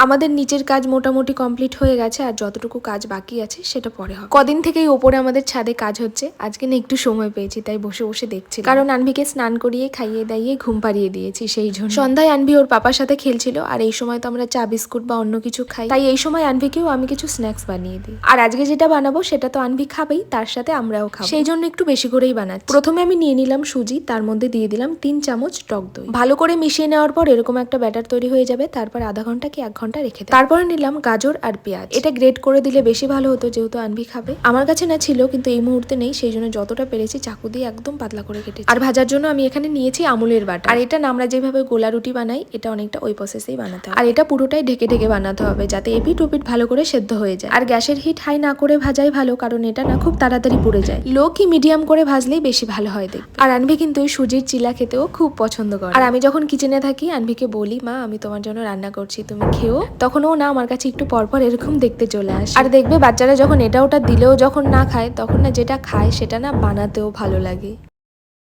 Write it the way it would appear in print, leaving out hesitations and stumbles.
আমাদের নিচের কাজ মোটামুটি কমপ্লিট হয়ে গেছে, আর যতটুকু কাজ বাকি আছে সেটা পরে হবে। কদিন থেকেই ওপরে আমাদের ছাদে কাজ হচ্ছে, আজকে না একটু সময় পেয়েছি তাই বসে বসে দেখছি, কারণ আনভিকে স্নান করিয়ে খাইয়ে দাইয়ে ঘুম পাড়িয়ে দিয়েছি। সেই জন্য সন্ধ্যায় আনভি ওর পাপার সাথে খেলছিল, আর এই সময় তো আমরা চা বিস্কুট বা অন্য কিছু খাই, তাই এই সময় আনভিকেও আমি কিছু স্ন্যাক্স বানিয়ে দিই। আর আজকে যেটা বানাবো সেটা তো আনভি খাবেই, তার সাথে আমরাও খাবো, সেই জন্য একটু বেশি করেই বানাচ্ছি। প্রথমে আমি নিয়ে নিলাম সুজি, তার মধ্যে দিয়ে দিলাম 3 চামচ টক দই। ভালো করে মিশিয়ে নেওয়ার পর এরকম একটা ব্যাটার তৈরি হয়ে যাবে। তারপর আধা ঘন্টা কি 1 ঘন্টা রেখে দিই। তারপরে নিলাম গাজর আর পেঁয়াজ, এটা গ্রেট করে দিলে বেশি ভালো হতো, যেহেতু আনভি খাবে। আমার কাছে না ছিল, কিন্তু এই মুহূর্তে নেই, সেই জন্য যতটা পেরেছি চাকু দিয়ে একদম পাতলা করে কেটেছি। আর ভাজার জন্য আমি এখানে নিয়েছি আমুলের বাটার, আর এটা না আমরা যেভাবে গোলা রুটি বানাই, এটা অনেকটা ওই প্রসেসেই বানাতে হবে। আর এটা পুরোটাই ঢেকে ঢেকে বানাতে হবে, যাতে এপিট ওপিট ভালো করে সেদ্ধ হয়ে যায়। আর গ্যাসের হিট হাই না করে ভাজাই ভালো, কারণ এটা না খুব তাড়াতাড়ি পুড়ে যায়। লো কি মিডিয়াম করে ভাজলেই বেশি ভালো হয় দেখবে। আর আনভি কিন্তু এই সুজির চিলা খেতেও খুব পছন্দ করে। আর আমি যখন কিচেনে থাকি আনভিকে বলি, মা আমি তোমার জন্য রান্না করছি, তুমি খেও, তখন ও না আমার কাছে একটু পরপর এরকম দেখতে চলে আসে। আর দেখবে বাচ্চারা যখন এটা ওটা দিলেও যখন না খায়, তখন না যেটা খায় সেটা না বানাতেও ভালো লাগে।